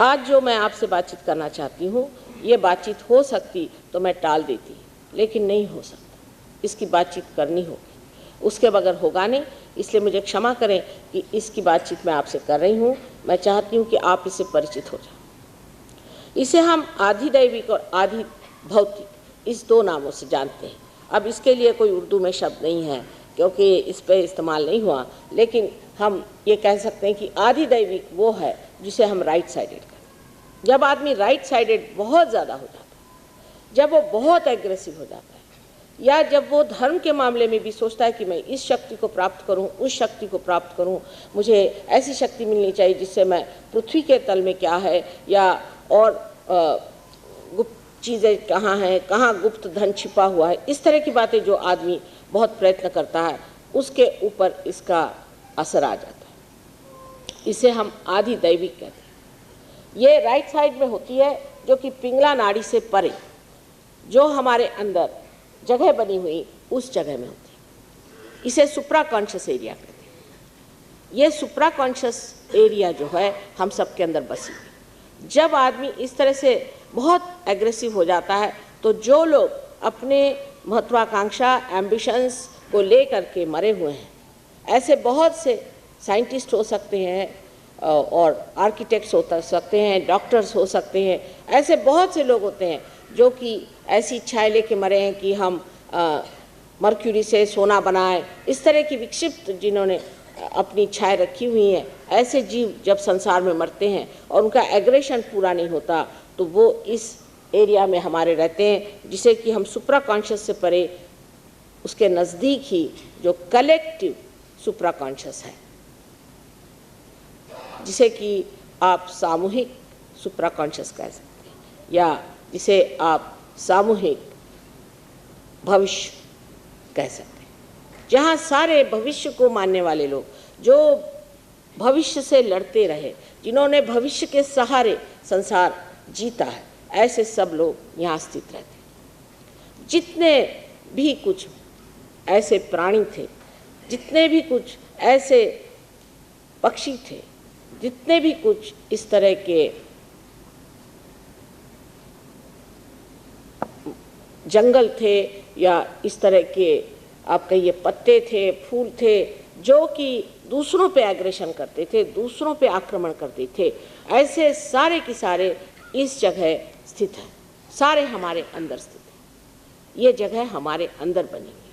आज जो मैं आपसे बातचीत करना चाहती हूँ, ये बातचीत हो सकती तो मैं टाल देती, लेकिन नहीं हो सकता। इसकी बातचीत करनी होगी, उसके बगैर होगा नहीं। इसलिए मुझे क्षमा करें कि इसकी बातचीत मैं आपसे कर रही हूँ। मैं चाहती हूँ कि आप इससे परिचित हो जाएं। इसे हम आधि दैविक और आधि भौतिक इस दो नामों से जानते हैं। अब इसके लिए कोई उर्दू में शब्द नहीं है क्योंकि इस पर इस्तेमाल नहीं हुआ, लेकिन हम ये कह सकते हैं कि आधि दैविक वो है जिसे हम राइट साइडेड करें। जब आदमी राइट साइडेड बहुत ज़्यादा हो जाता है, जब वो बहुत एग्रेसिव हो जाता है, या जब वो धर्म के मामले में भी सोचता है कि मैं इस शक्ति को प्राप्त करूं, उस शक्ति को प्राप्त करूं, मुझे ऐसी शक्ति मिलनी चाहिए जिससे मैं पृथ्वी के तल में क्या है या और गुप्त चीज़ें कहाँ हैं, कहाँ गुप्त धन छिपा हुआ है, इस तरह की बातें जो आदमी बहुत प्रयत्न करता है, उसके ऊपर इसका असर आ जाता है। इसे हम आधि दैविक कहते हैं। ये राइट साइड में होती है जो कि पिंगला नाड़ी से परे जो हमारे अंदर जगह बनी हुई उस जगह में होती है। इसे सुप्रा कॉन्शियस एरिया कहते हैं। ये सुप्रा कॉन्शियस एरिया जो है हम सबके अंदर बसी हुई। जब आदमी इस तरह से बहुत एग्रेसिव हो जाता है तो जो लोग अपने महत्वाकांक्षा एम्बिशंस को लेकर के मरे हुए हैं, ऐसे बहुत से साइंटिस्ट हो सकते हैं और आर्किटेक्ट्स हो सकते हैं, डॉक्टर्स हो सकते हैं, ऐसे बहुत से लोग होते हैं जो कि ऐसी इच्छाएं लेके मरे हैं कि हम मर्क्यूरी से सोना बनाएं। इस तरह की विक्षिप्त जिन्होंने अपनी इच्छाएं रखी हुई हैं, ऐसे जीव जब संसार में मरते हैं और उनका एग्रेशन पूरा नहीं होता तो वो इस एरिया में हमारे रहते हैं, जिसे कि हम सुप्रा कॉन्शियस से परे उसके नज़दीक ही जो कलेक्टिव सुप्रा कॉन्शियस है, जिसे कि आप सामूहिक सुप्रा कॉन्शियस कह सकते हैं, या जिसे आप सामूहिक भविष्य कह सकते हैं, जहाँ सारे भविष्य को मानने वाले लोग जो भविष्य से लड़ते रहे, जिन्होंने भविष्य के सहारे संसार जीता है, ऐसे सब लोग यहाँ स्थित रहते हैं। जितने भी कुछ ऐसे प्राणी थे, जितने भी कुछ ऐसे पक्षी थे, जितने भी कुछ इस तरह के जंगल थे या इस तरह के आप कहिए पत्ते थे, फूल थे, जो कि दूसरों पे एग्रेशन करते थे, दूसरों पे आक्रमण करते थे, ऐसे सारे के सारे इस जगह स्थित हैं, सारे हमारे अंदर स्थित हैं। ये जगह हमारे अंदर बनी है।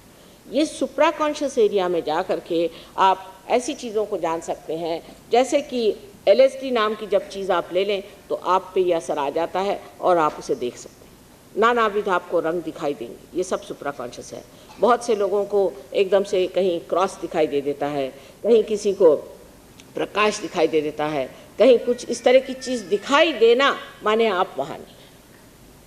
ये सुप्रा कॉन्शियस एरिया में जा कर के आप ऐसी चीज़ों को जान सकते हैं, जैसे कि LSD नाम की जब चीज़ आप ले लें तो आप पे ये असर आ जाता है और आप उसे देख सकते हैं। नानाविध आपको रंग दिखाई देंगे, ये सब सुप्रा कॉन्शियस है। बहुत से लोगों को एकदम से कहीं क्रॉस दिखाई दे देता है, कहीं किसी को प्रकाश दिखाई दे देता है, कहीं कुछ इस तरह की चीज़ दिखाई देना माने आप वहाँ नहीं।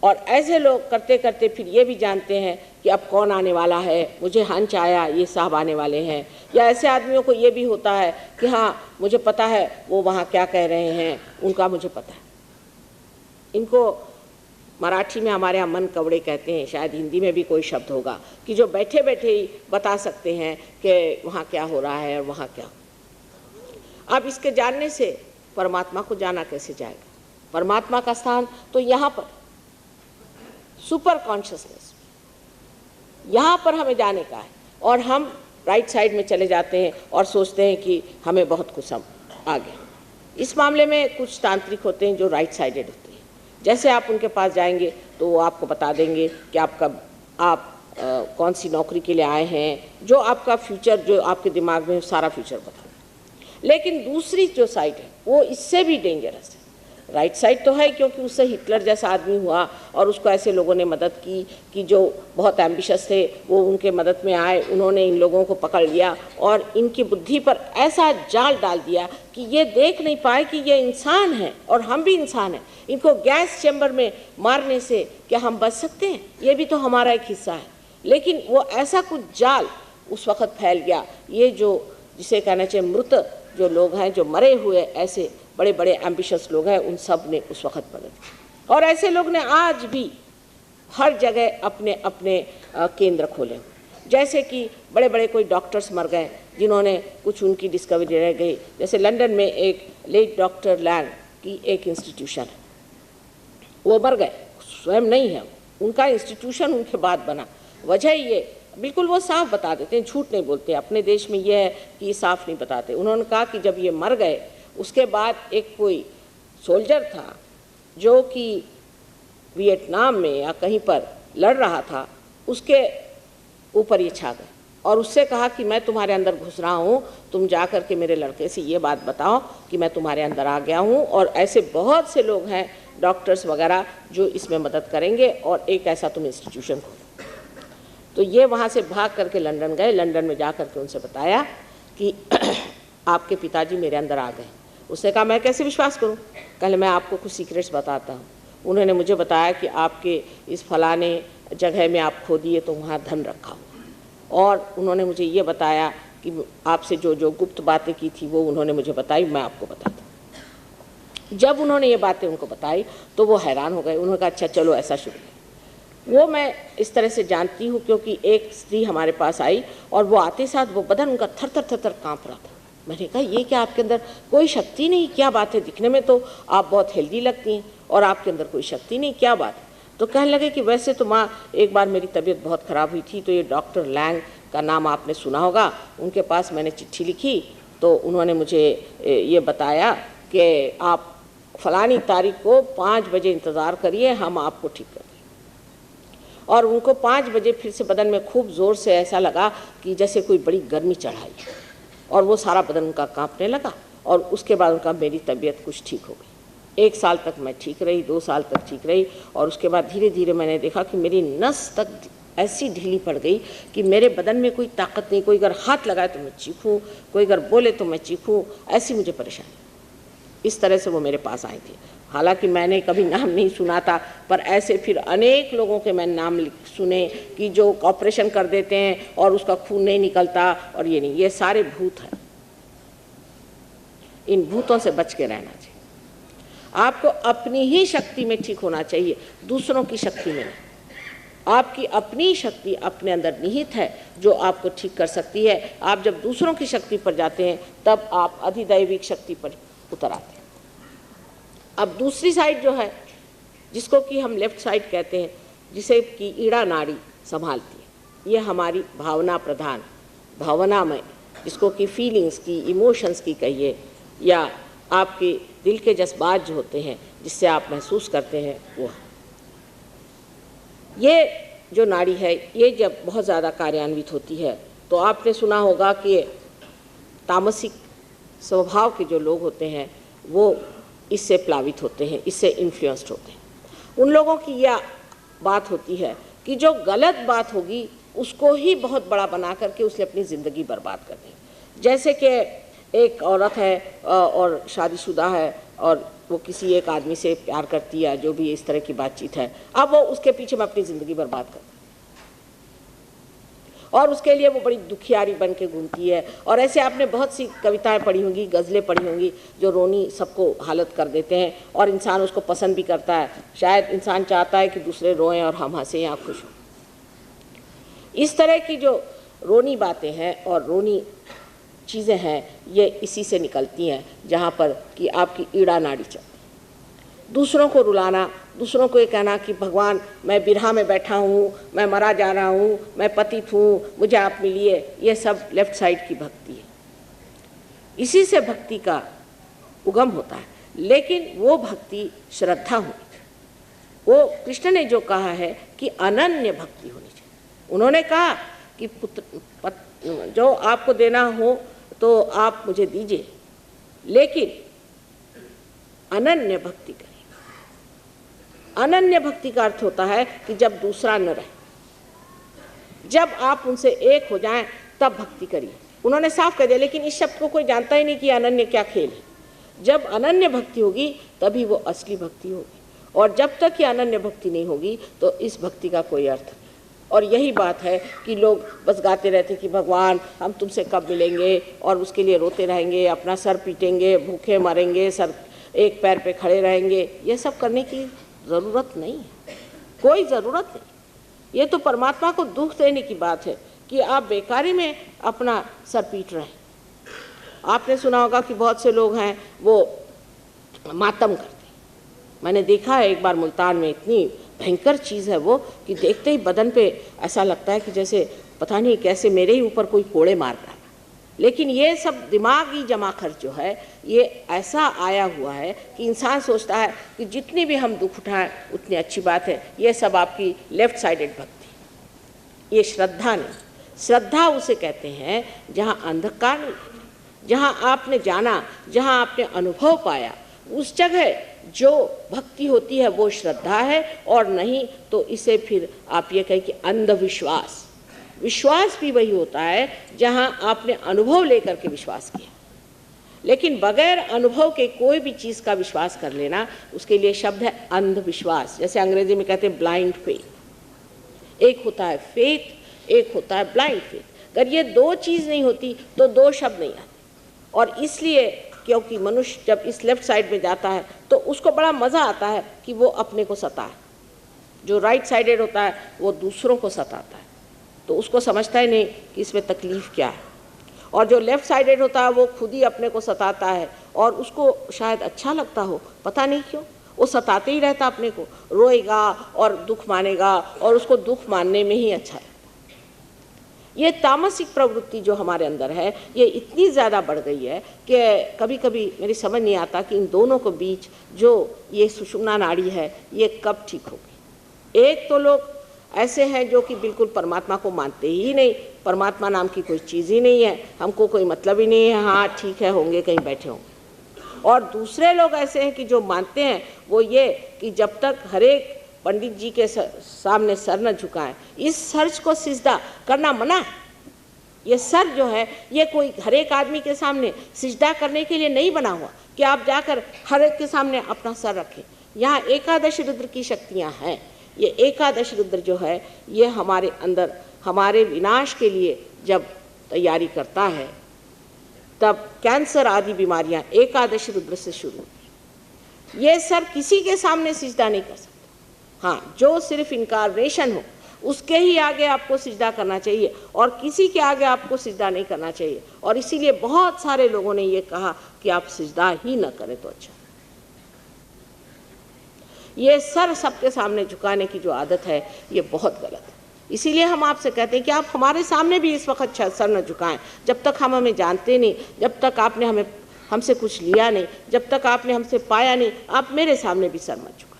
और ऐसे लोग करते करते फिर ये भी जानते हैं कि अब कौन आने वाला है, मुझे हंच आया ये साहब आने वाले हैं। या ऐसे आदमियों को ये भी होता है कि हाँ मुझे पता है वो वहाँ क्या कह रहे हैं, उनका मुझे पता है। इनको मराठी में हमारे यहाँ मन कवड़े कहते हैं, शायद हिंदी में भी कोई शब्द होगा, कि जो बैठे बैठे ही बता सकते हैं कि वहाँ क्या हो रहा है और वहाँ क्या। अब इसके जानने से परमात्मा को जाना कैसे जाएगा? परमात्मा का स्थान तो यहाँ पर सुपर कॉन्शियसनेस, यहाँ पर हमें जाने का है। और हम राइट साइड में चले जाते हैं और सोचते हैं कि हमें बहुत कुछ आ गया। इस मामले में कुछ तांत्रिक होते हैं जो राइट साइडेड होते हैं। जैसे आप उनके पास जाएंगे तो वो आपको बता देंगे कि आप कौन सी नौकरी के लिए आए हैं, जो आपका फ्यूचर, जो आपके दिमाग में सारा फ्यूचर बता दें। लेकिन दूसरी जो साइड है वो इससे भी डेंजरस है। राइट साइड तो है क्योंकि उससे हिटलर जैसा आदमी हुआ और उसको ऐसे लोगों ने मदद की कि जो बहुत एम्बिशियस थे वो उनके मदद में आए, उन्होंने इन लोगों को पकड़ लिया और इनकी बुद्धि पर ऐसा जाल डाल दिया कि ये देख नहीं पाए कि ये इंसान है और हम भी इंसान हैं। इनको गैस चैम्बर में मारने से क्या हम बच सकते हैं? ये भी तो हमारा एक हिस्सा है। लेकिन वो ऐसा कुछ जाल उस वक़्त फैल गया, ये जो जिसे कहना चाहिए मृत जो लोग हैं, जो मरे हुए ऐसे बड़े बड़े एम्बिशियस लोग हैं, उन सब ने उस वक़्त मदद। और ऐसे लोग ने आज भी हर जगह अपने अपने केंद्र खोले। जैसे कि बड़े बड़े कोई डॉक्टर्स मर गए जिन्होंने कुछ उनकी डिस्कवरी रह गई। जैसे लंदन में एक लेट डॉक्टर लैंग की एक इंस्टीट्यूशन है। वो मर गए, स्वयं नहीं है, उनका इंस्टीट्यूशन उनके बाद बना। वजह ये बिल्कुल वो साफ बता देते हैं, झूठ नहीं बोलते। अपने देश में ये है कि साफ नहीं बताते। उन्होंने कहा कि जब ये मर गए उसके बाद एक कोई सोल्जर था जो कि वियतनाम में या कहीं पर लड़ रहा था, उसके ऊपर ये छा गए और उससे कहा कि मैं तुम्हारे अंदर घुस रहा हूँ, तुम जा कर के मेरे लड़के से ये बात बताओ कि मैं तुम्हारे अंदर आ गया हूँ। और ऐसे बहुत से लोग हैं, डॉक्टर्स वगैरह, जो इसमें मदद करेंगे और एक ऐसा तुम इंस्टीट्यूशन खोलो। तो ये वहाँ से भाग करके लंदन गए। लंदन में जा करके उनसे बताया कि आपके पिताजी मेरे अंदर आ गए। उसने कहा मैं कैसे विश्वास करूँ, कल मैं आपको कुछ सीक्रेट्स बताता हूँ। उन्होंने मुझे बताया कि आपके इस फलाने जगह में आप खो दिए तो वहाँ धन रखा हुआ, और उन्होंने मुझे ये बताया कि आपसे जो जो गुप्त बातें की थी वो उन्होंने मुझे बताई, मैं आपको बताता। जब उन्होंने ये बातें उनको बताई तो वो हैरान हो गए। उन्होंने कहा अच्छा चलो ऐसा शुरू करें। वो मैं इस तरह से जानती हूँ क्योंकि एक स्त्री हमारे पास आई और वो आते साथ वो बदन उनका थर थर थर थर काँप रहा था। मैंने कहा ये क्या, आपके अंदर कोई शक्ति नहीं, क्या बात है? दिखने में तो आप बहुत हेल्दी लगती हैं और आपके अंदर कोई शक्ति नहीं, क्या बात है? तो कहने लगे कि वैसे तो माँ एक बार मेरी तबीयत बहुत ख़राब हुई थी, तो ये डॉक्टर लैंग का नाम आपने सुना होगा, उनके पास मैंने चिट्ठी लिखी तो उन्होंने मुझे ये बताया कि आप फलानी तारीख को 5 बजे इंतज़ार करिए, हम आपको ठीक कर दें। और उनको 5 बजे फिर से बदन में खूब ज़ोर से ऐसा लगा कि जैसे कोई बड़ी गर्मी चढ़ाई, और वो सारा बदन उनका कांपने लगा। और उसके बाद उनका मेरी तबीयत कुछ ठीक हो गई। 1 साल तक मैं ठीक रही, 2 साल तक ठीक रही, और उसके बाद धीरे धीरे मैंने देखा कि मेरी नस तक ऐसी ढीली पड़ गई कि मेरे बदन में कोई ताकत नहीं। कोई अगर हाथ लगाए तो मैं चीखूँ, कोई अगर बोले तो मैं चीखूँ, ऐसी मुझे परेशानी। इस तरह से वो मेरे पास आई थी। हालांकि मैंने कभी नाम नहीं सुना था, पर ऐसे फिर अनेक लोगों के मैंने नाम सुने कि जो ऑपरेशन कर देते हैं और उसका खून नहीं निकलता, और ये नहीं, ये सारे भूत हैं। इन भूतों से बच के रहना चाहिए। आपको अपनी ही शक्ति में ठीक होना चाहिए, दूसरों की शक्ति में नहीं। आपकी अपनी शक्ति अपने अंदर निहित है जो आपको ठीक कर सकती है। आप जब दूसरों की शक्ति पर जाते हैं तब आप अधिदैविक शक्ति पर उतर आते हैं। अब दूसरी साइड जो है, जिसको कि हम लेफ्ट साइड कहते हैं, जिसे कि ईड़ा नाड़ी संभालती है, ये हमारी भावना प्रधान, भावनामय, जिसको कि फीलिंग्स की, इमोशंस की कहिए, या आपके दिल के जज्बात जो होते हैं जिससे आप महसूस करते हैं, वो ये जो नाड़ी है, ये जब बहुत ज़्यादा कार्यान्वित होती है तो आपने सुना होगा कि तामसिक स्वभाव के जो लोग होते हैं वो इससे प्लावित होते हैं, इससे इन्फ्लुएंस्ड होते हैं। उन लोगों की यह बात होती है कि जो गलत बात होगी उसको ही बहुत बड़ा बना करके उसने अपनी ज़िंदगी बर्बाद कर दी। जैसे कि एक औरत है और शादीशुदा है और वो किसी एक आदमी से प्यार करती है, जो भी इस तरह की बातचीत है, अब वो उसके पीछे में अपनी ज़िंदगी बर्बाद कर, और उसके लिए वो बड़ी दुखियारी बन के घूमती है। और ऐसे आपने बहुत सी कविताएं पढ़ी होंगी, गज़लें पढ़ी होंगी, जो रोनी सबको हालत कर देते हैं, और इंसान उसको पसंद भी करता है। शायद इंसान चाहता है कि दूसरे रोएं और हम हंसें या खुश हों। इस तरह की जो रोनी बातें हैं और रोनी चीज़ें हैं, ये इसी से निकलती हैं जहाँ पर कि आपकी ईड़ा नाड़ी चलती है। दूसरों को रुलाना, दूसरों को ये कहना कि भगवान मैं बिरहा में बैठा हूँ, मैं मरा जा रहा हूँ, मैं पतित हूँ, मुझे आप मिलिए, ये सब लेफ्ट साइड की भक्ति है। इसी से भक्ति का उगम होता है। लेकिन वो भक्ति श्रद्धा होनी चाहिए। वो कृष्ण ने जो कहा है कि अनन्य भक्ति होनी चाहिए। उन्होंने कहा कि पुत्र जो आपको देना हो तो आप मुझे दीजिए, लेकिन अनन्य भक्ति करें। अनन्य भक्ति का अर्थ होता है कि जब दूसरा न रहे, जब आप उनसे एक हो जाएं तब भक्ति करिए। उन्होंने साफ कह दिया, लेकिन इस शब्द को कोई जानता ही नहीं कि अनन्य क्या खेल है। जब अनन्य भक्ति होगी तभी वो असली भक्ति होगी, और जब तक ये अनन्य भक्ति नहीं होगी तो इस भक्ति का कोई अर्थ नहीं। और यही बात है कि लोग बस गाते रहते कि भगवान हम तुमसे कब मिलेंगे, और उसके लिए रोते रहेंगे, अपना सर पीटेंगे, भूखे मरेंगे, सर एक पैर पे खड़े रहेंगे। ये सब करने की ज़रूरत नहीं है, कोई ज़रूरत नहीं। ये तो परमात्मा को दुख देने की बात है कि आप बेकारी में अपना सर पीट रहे हैं। आपने सुना होगा कि बहुत से लोग हैं वो मातम करते। मैंने देखा है एक बार मुल्तान में, इतनी भयंकर चीज़ है वो कि देखते ही बदन पे ऐसा लगता है कि जैसे पता नहीं कैसे मेरे ही ऊपर कोई कोड़े मार रहा है। लेकिन ये सब दिमागी जमा खर्च जो है ये ऐसा आया हुआ है कि इंसान सोचता है कि जितनी भी हम दुख उठाएं उतनी अच्छी बात है। ये सब आपकी लेफ्ट साइडेड भक्ति, ये श्रद्धा नहीं। श्रद्धा उसे कहते हैं जहाँ अंधकार नहीं, जहाँ आपने जाना, जहाँ आपने अनुभव पाया, उस जगह जो भक्ति होती है वो श्रद्धा है। और नहीं तो इसे फिर आप ये कहें कि अंधविश्वास। विश्वास भी वही होता है जहाँ आपने अनुभव लेकर के विश्वास किया, लेकिन बगैर अनुभव के कोई भी चीज़ का विश्वास कर लेना, उसके लिए शब्द है अंधविश्वास। जैसे अंग्रेजी में कहते हैं ब्लाइंड फेथ। एक होता है फेथ, एक होता है ब्लाइंड फेथ। अगर ये दो चीज़ नहीं होती तो दो शब्द नहीं आते। और इसलिए क्योंकि मनुष्य जब इस लेफ्ट साइड में जाता है तो उसको बड़ा मज़ा आता है कि वो अपने को सताए। जो राइट साइडेड होता है वो दूसरों को सताता है, तो उसको समझता ही नहीं कि इसमें तकलीफ़ क्या है। और जो लेफ़्ट साइडेड होता है वो खुद ही अपने को सताता है और उसको शायद अच्छा लगता हो, पता नहीं क्यों वो सताते ही रहता अपने को, रोएगा और दुख मानेगा और उसको दुख मानने में ही अच्छा है। ये तामसिक प्रवृत्ति जो हमारे अंदर है ये इतनी ज़्यादा बढ़ गई है कि कभी कभी मेरी समझ नहीं आता कि इन दोनों के बीच जो ये सुषुम्ना नाड़ी है ये कब ठीक होगी। एक तो लोग ऐसे हैं जो कि बिल्कुल परमात्मा को मानते ही नहीं, परमात्मा नाम की कोई चीज़ ही नहीं है, हमको कोई मतलब ही नहीं है, हाँ ठीक है होंगे कहीं बैठे होंगे। और दूसरे लोग ऐसे हैं कि जो मानते हैं वो ये कि जब तक हर एक पंडित जी के सामने सर न झुकाएं, इस सर को सिजदा करना मना है। ये सर जो है ये कोई हर एक आदमी के सामने सिजदा करने के लिए नहीं बना हुआ कि आप जाकर हर एक के सामने अपना सर रखें। यहाँ एकादश रुद्र की शक्तियाँ हैं। ये एकादश रुद्र जो है ये हमारे अंदर हमारे विनाश के लिए जब तैयारी करता है तब कैंसर आदि बीमारियां एकादश रुद्र से शुरू होती। ये सर किसी के सामने सिजदा नहीं कर सकता। हाँ, जो सिर्फ इनकारनेशन हो उसके ही आगे आपको सिजदा करना चाहिए और किसी के आगे आपको सिजदा नहीं करना चाहिए। और इसीलिए बहुत सारे लोगों ने ये कहा कि आप सिजदा ही न करें तो अच्छा। ये सर सबके सामने झुकाने की जो आदत है ये बहुत गलत है। इसीलिए हम आपसे कहते हैं कि आप हमारे सामने भी इस वक्त सर न झुकाएं। जब तक हम हमें जानते नहीं, जब तक आपने हमसे कुछ लिया नहीं, जब तक आपने हमसे पाया नहीं, आप मेरे सामने भी सर मत झुकाएं।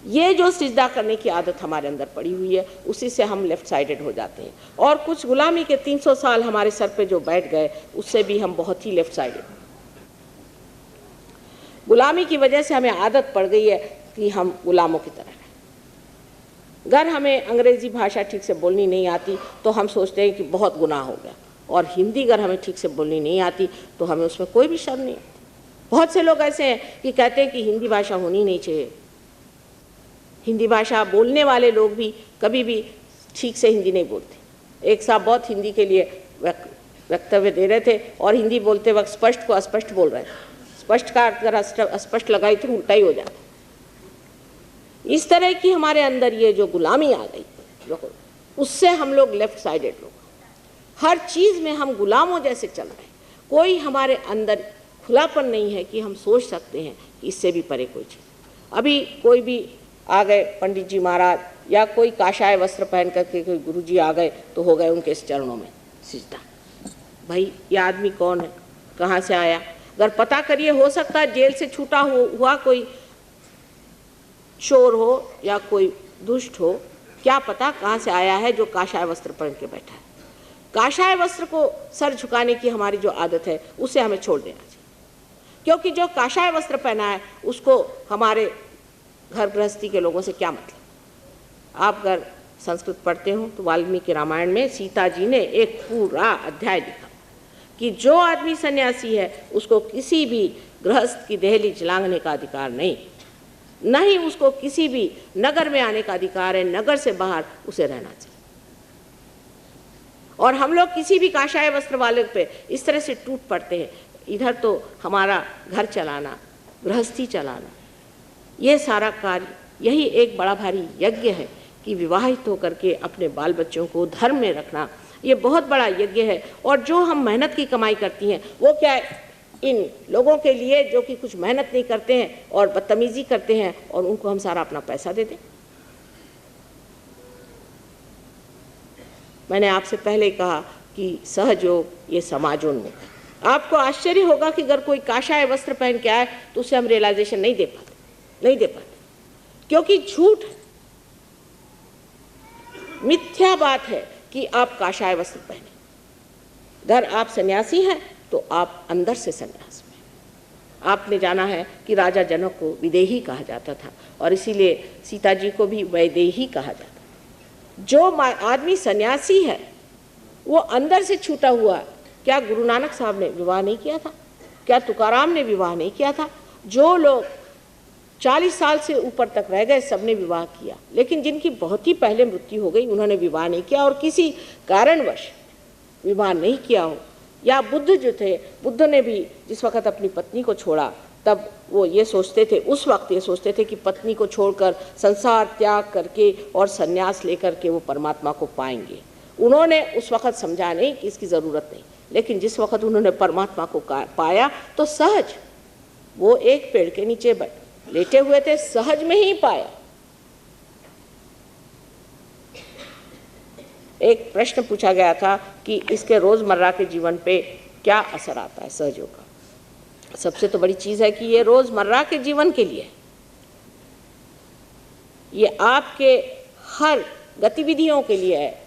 ये जो सिजदा करने की आदत हमारे अंदर पड़ी हुई है उसी से हम लेफ्ट साइडेड हो जाते हैं। और कुछ गुलामी के 300 साल हमारे सर पे जो बैठ गए उससे भी हम बहुत ही लेफ्ट साइडेड। गुलामी की वजह से हमें आदत पड़ गई है कि हम गुलामों की तरह रहें। अगर हमें अंग्रेज़ी भाषा ठीक से बोलनी नहीं आती तो हम सोचते हैं कि बहुत गुनाह हो गया, और हिंदी अगर हमें ठीक से बोलनी नहीं आती तो हमें उसमें कोई भी शर्म नहीं आती। बहुत से लोग ऐसे हैं कि कहते हैं कि हिंदी भाषा होनी नहीं चाहिए। हिंदी भाषा बोलने वाले लोग भी कभी भी ठीक से हिंदी नहीं बोलते। एक साहब बहुत हिंदी के लिए वक्तव्य दे रहे थे और हिंदी बोलते वक्त स्पष्ट को अस्पष्ट बोल रहे थे। स्पष्ट का अगर अस्पष्ट लगाई तो उल्टा ही हो जाता। इस तरह की हमारे अंदर ये जो गुलामी आ गई उससे हम लोग लेफ्ट साइडेड लोग, हर चीज़ में हम गुलामों जैसे चल रहे हैं। कोई हमारे अंदर खुलापन नहीं है कि हम सोच सकते हैं कि इससे भी परे कोई चीज़। अभी कोई भी आ गए पंडित जी महाराज या कोई काशाय वस्त्र पहन करके कोई गुरु जी आ गए तो हो गए उनके चरणों में सिजदा। भाई ये आदमी कौन है, कहाँ से आया? अगर पता करिए, हो सकता है जेल से छूटा हुआ कोई चोर हो या कोई दुष्ट हो, क्या पता कहाँ से आया है जो काशाय वस्त्र पहन के बैठा है। काशाय वस्त्र को सर झुकाने की हमारी जो आदत है उसे हमें छोड़ देना चाहिए, क्योंकि जो काशाय वस्त्र पहना है उसको हमारे घर गृहस्थी के लोगों से क्या मतलब। आप अगर संस्कृत पढ़ते हो तो वाल्मीकि रामायण में सीता जी ने एक पूरा अध्याय लिखा कि जो आदमी सन्यासी है उसको किसी भी गृहस्थ की देहली लांघने का अधिकार नहीं, न ही उसको किसी भी नगर में आने का अधिकार है, नगर से बाहर उसे रहना चाहिए। और हम लोग किसी भी काशाय वस्त्र वाले पे इस तरह से टूट पड़ते हैं। इधर तो हमारा घर चलाना, गृहस्थी चलाना, ये सारा कार्य, यही एक बड़ा भारी यज्ञ है कि विवाहित होकर के अपने बाल बच्चों को धर्म में रखना, ये बहुत बड़ा यज्ञ है। और जो हम मेहनत की कमाई करती हैं वो क्या है, इन लोगों के लिए जो कि कुछ मेहनत नहीं करते हैं और बदतमीजी करते हैं, और उनको हम सारा अपना पैसा दे दें। मैंने आपसे पहले कहा कि सहयोग ये समाजोन्मुख है। आपको आश्चर्य होगा कि अगर कोई काशाय वस्त्र पहन के आए तो उसे हम रियलाइजेशन नहीं दे पाते, क्योंकि झूठ है, मिथ्या बात है कि आप काशाय वस्त्र पहने। अगर आप सन्यासी हैं तो आप अंदर से सन्यास में। आपने जाना है कि राजा जनक को विदेही कहा जाता था और इसीलिए सीता जी को भी वैदेही कहा जाता। जो आदमी सन्यासी है वो अंदर से छूटा हुआ। क्या गुरु नानक साहब ने विवाह नहीं किया था? क्या तुकाराम ने विवाह नहीं किया था? जो लोग 40 साल से ऊपर तक रह गए सबने विवाह किया, लेकिन जिनकी बहुत ही पहले मृत्यु हो गई उन्होंने विवाह नहीं किया, और किसी कारणवश विवाह नहीं किया हो। या बुद्ध जो थे, बुद्ध ने भी जिस वक्त अपनी पत्नी को छोड़ा तब वो ये सोचते थे, उस वक्त ये सोचते थे कि पत्नी को छोड़कर संसार त्याग करके और संन्यास लेकर के वो परमात्मा को पाएंगे। उन्होंने उस वक्त समझा नहीं कि इसकी ज़रूरत नहीं, लेकिन जिस वक्त उन्होंने परमात्मा को पाया तो सहज वो एक पेड़ के नीचे लेटे हुए थे, सहज में ही पाया। एक प्रश्न पूछा गया था कि इसके रोज़मर्रा के जीवन पे क्या असर आता है सहयोग का। सबसे तो बड़ी चीज़ है कि ये रोज़मर्रा के जीवन के लिए, ये आपके हर गतिविधियों के लिए है,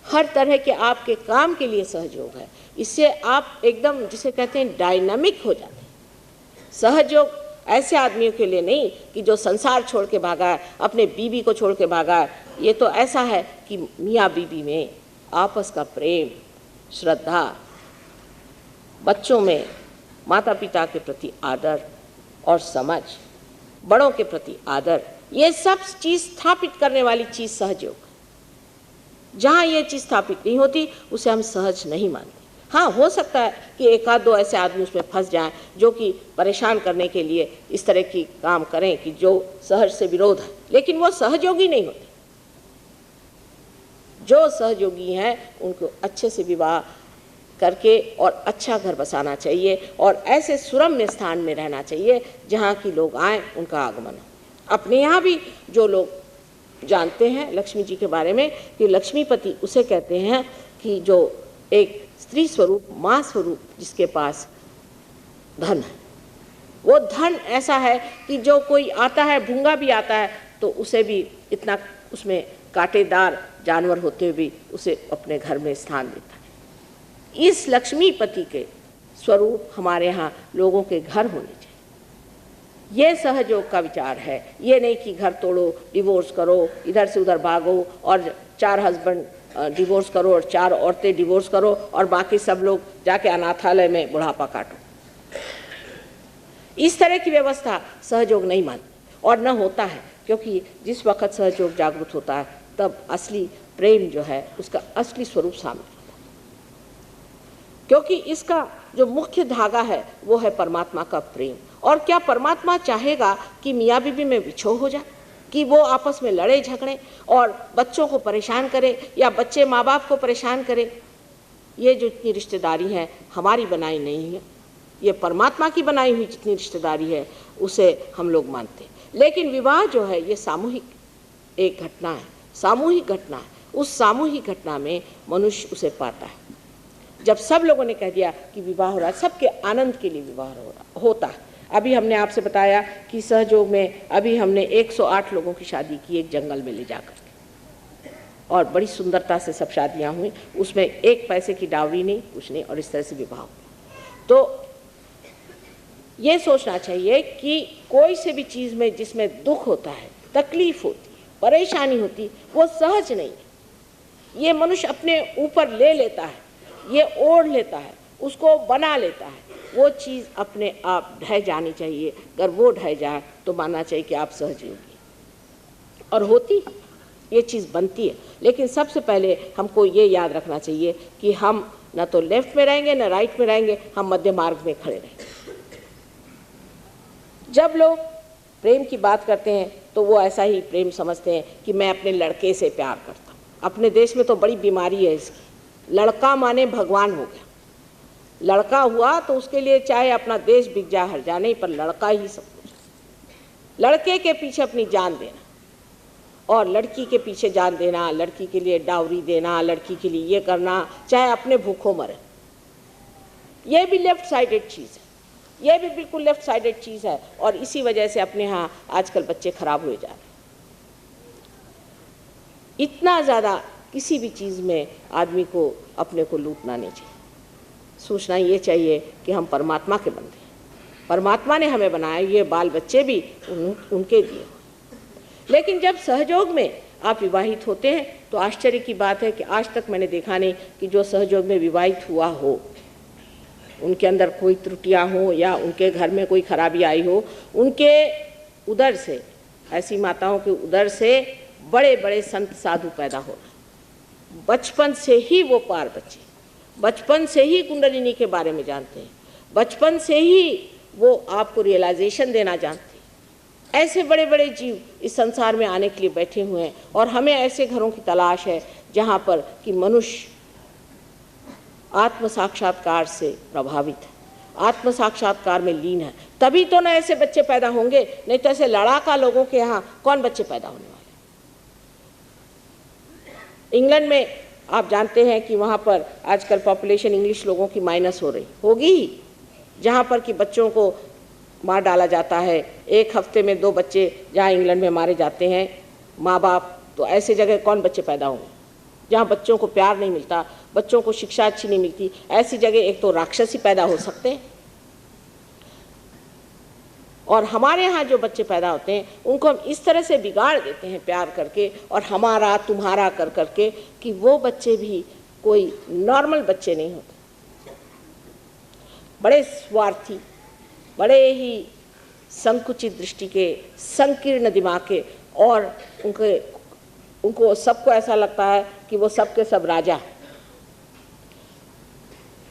हर तरह के आपके काम के लिए सहयोग है। इससे आप एकदम जिसे कहते हैं डायनामिक हो जाते हैं। सहयोग ऐसे आदमियों के लिए नहीं कि जो संसार छोड़ के भागा है, अपने बीवी को छोड़ के भागा है। ये तो ऐसा है कि मियाँ बीवी में आपस का प्रेम, श्रद्धा, बच्चों में माता पिता के प्रति आदर और समझ, बड़ों के प्रति आदर, ये सब चीज़ स्थापित करने वाली चीज़ सहयोग। जहाँ ये चीज़ स्थापित नहीं होती उसे हम सहज नहीं मानते। हाँ, हो सकता है कि एक आध दो ऐसे आदमी उसमें फंस जाएं जो कि परेशान करने के लिए इस तरह की काम करें कि जो सहज से विरोध है, लेकिन वो सहयोगी नहीं होते। जो सहयोगी हैं उनको अच्छे से विवाह करके और अच्छा घर बसाना चाहिए और ऐसे सुरम्य स्थान में रहना चाहिए जहाँ की लोग आएँ, उनका आगमन हो। अपने यहाँ भी जो लोग जानते हैं लक्ष्मी जी के बारे में कि लक्ष्मीपति उसे कहते हैं कि जो एक स्त्री स्वरूप, माँ स्वरूप जिसके पास धन है। वो धन ऐसा है कि जो कोई आता है, भूंगा भी आता है तो उसे भी इतना, उसमें कांटेदार जानवर होते हुए भी उसे अपने घर में स्थान देता है। इस लक्ष्मीपति के स्वरूप हमारे यहाँ लोगों के घर होने चाहिए। ये सहयोग का विचार है। ये नहीं कि घर तोड़ो, डिवोर्स करो, इधर से उधर भागो और 4 हस्बैंड डिवोर्स करो और 4 औरतें डिवोर्स करो और बाकी सब लोग जाके अनाथालय में बुढ़ापा काटो। इस तरह की व्यवस्था सहयोग नहीं मानती और न होता है, क्योंकि जिस वक्त सहयोग जागृत होता है तब असली प्रेम जो है उसका असली स्वरूप सामने आता है। क्योंकि इसका जो मुख्य धागा है वो है परमात्मा का प्रेम। और क्या परमात्मा चाहेगा कि मियाँ बीवी में विछोह हो जाए, कि वो आपस में लड़े झगड़े और बच्चों को परेशान करे या बच्चे माँ बाप को परेशान करे? ये जो इतनी रिश्तेदारी है हमारी बनाई नहीं है, ये परमात्मा की बनाई हुई जितनी रिश्तेदारी है उसे हम लोग मानते हैं। लेकिन विवाह जो है ये सामूहिक एक घटना है, सामूहिक घटना है। उस सामूहिक घटना में मनुष्य उसे पाता है। जब सब लोगों ने कह दिया कि विवाह हो रहा है, सबके आनंद के लिए विवाह होता है। अभी हमने आपसे बताया कि सहयोग में अभी हमने 108 लोगों की शादी की एक जंगल में ले जाकर के, और बड़ी सुंदरता से सब शादियां हुई। उसमें 1 पैसे की डावरी नहीं, कुछ नहीं, और इस तरह से विवाह हुआ। तो ये सोचना चाहिए कि कोई से भी चीज़ में जिसमें दुख होता है, तकलीफ होती है, परेशानी होती है, वो सहज नहीं है। ये मनुष्य अपने ऊपर ले लेता है, ये ओढ़ लेता है, उसको बना लेता है। वो चीज़ अपने आप ढह जानी चाहिए। अगर वो ढह जाए तो मानना चाहिए कि आप सहयोगी। और होती ये चीज़ बनती है। लेकिन सबसे पहले हमको ये याद रखना चाहिए कि हम न तो लेफ्ट में रहेंगे न राइट में रहेंगे, हम मध्य मार्ग में खड़े रहेंगे। जब लोग प्रेम की बात करते हैं तो वो ऐसा ही प्रेम समझते हैं कि मैं अपने लड़के से प्यार करता हूँ। अपने देश में तो बड़ी बीमारी है इसकी, लड़का माने भगवान हो गया। लड़का हुआ तो उसके लिए चाहे अपना देश बिक जाए हर जाने, पर लड़का ही सब कुछ। लड़के के पीछे अपनी जान देना और लड़की के पीछे जान देना, लड़की के लिए डाउरी देना, लड़की के लिए ये करना, चाहे अपने भूखों मरे, ये भी लेफ्ट साइडेड चीज़ है, ये भी बिल्कुल लेफ्ट साइडेड चीज़ है। और इसी वजह से अपने यहाँ आजकल बच्चे खराब हुए जा रहे हैं। इतना ज़्यादा किसी भी चीज़ में आदमी को अपने को लूटना नहीं चाहिए। सोचना ये चाहिए कि हम परमात्मा के बंदे हैं, परमात्मा ने हमें बनाया, ये बाल बच्चे भी उनके दिए। लेकिन जब सहयोग में आप विवाहित होते हैं तो आश्चर्य की बात है कि आज तक मैंने देखा नहीं कि जो सहयोग में विवाहित हुआ हो उनके अंदर कोई त्रुटियां हो या उनके घर में कोई खराबी आई हो। उनके उदर से, ऐसी माताओं के उदर से बड़े बड़े संत साधु पैदा हो रहे। बचपन से ही वो पार बच्चे, बचपन से ही कुंडलिनी के बारे में जानते हैं, बचपन से ही वो आपको रियलाइजेशन देना जानते हैं। ऐसे बड़े बड़े जीव इस संसार में आने के लिए बैठे हुए हैं और हमें ऐसे घरों की तलाश है जहाँ पर कि मनुष्य आत्म साक्षात्कार से प्रभावित है, आत्म साक्षात्कार में लीन है। तभी तो ना ऐसे बच्चे पैदा होंगे, नहीं तो ऐसे लड़ाका लोगों के यहाँ कौन बच्चे पैदा होने वाले। इंग्लैंड में आप जानते हैं कि वहाँ पर आजकल पॉपुलेशन इंग्लिश लोगों की माइनस हो रही होगी ही, जहाँ पर कि बच्चों को मार डाला जाता है। एक हफ्ते में 2 बच्चे जहाँ इंग्लैंड में मारे जाते हैं माँ बाप, तो ऐसे जगह कौन बच्चे पैदा होंगे जहाँ बच्चों को प्यार नहीं मिलता, बच्चों को शिक्षा अच्छी नहीं मिलती। ऐसी जगह एक तो राक्षस ही पैदा हो सकते हैं। और हमारे यहाँ जो बच्चे पैदा होते हैं उनको हम इस तरह से बिगाड़ देते हैं प्यार करके और हमारा तुम्हारा कर करके कि वो बच्चे भी कोई नॉर्मल बच्चे नहीं होते। बड़े स्वार्थी, बड़े ही संकुचित दृष्टि के, संकीर्ण दिमाग के, और उनको सबको ऐसा लगता है कि वो सबके सब राजा।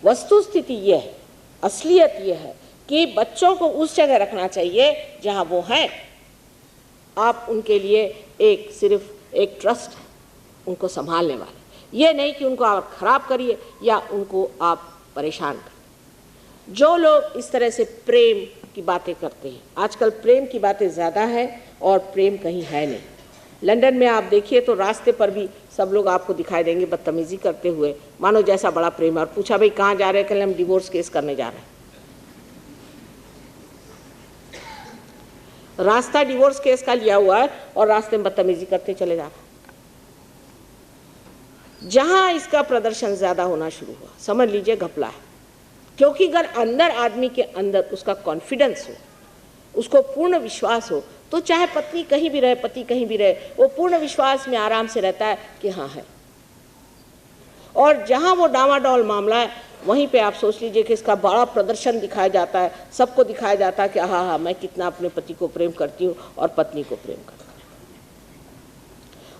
वस्तु स्थिति ये है, असलियत ये है कि बच्चों को उस जगह रखना चाहिए जहां वो हैं। आप उनके लिए एक सिर्फ एक ट्रस्ट है उनको संभालने वाले, ये नहीं कि उनको आप खराब करिए या उनको आप परेशान करिए। जो लोग इस तरह से प्रेम की बातें करते हैं, आजकल प्रेम की बातें ज़्यादा है और प्रेम कहीं है नहीं। लंदन में आप देखिए तो रास्ते पर भी सब लोग आपको दिखाई देंगे बदतमीजी करते हुए, मानो जैसा बड़ा प्रेम है। और पूछा भाई कहाँ जा रहे हैं, कल हम डिवोर्स केस करने जा रहे हैं। रास्ता डिवोर्स केस का लिया हुआ है और रास्ते में बदतमीजी करते चले जा रहे हैं। जहां इसका प्रदर्शन ज्यादा होना शुरू हुआ, समझ लीजिए घपला है। क्योंकि अगर अंदर आदमी के अंदर उसका कॉन्फिडेंस हो, उसको पूर्ण विश्वास हो, तो चाहे पत्नी कहीं भी रहे, पति कहीं भी रहे, वो पूर्ण विश्वास में आराम से रहता है कि हाँ है। और जहां वो डामाडोल मामला है वहीं पे आप सोच लीजिए कि इसका बड़ा प्रदर्शन दिखाया जाता है, सबको दिखाया जाता है कि हाँ हाँ मैं कितना अपने पति को प्रेम करती हूँ और पत्नी को प्रेम करती हूँ।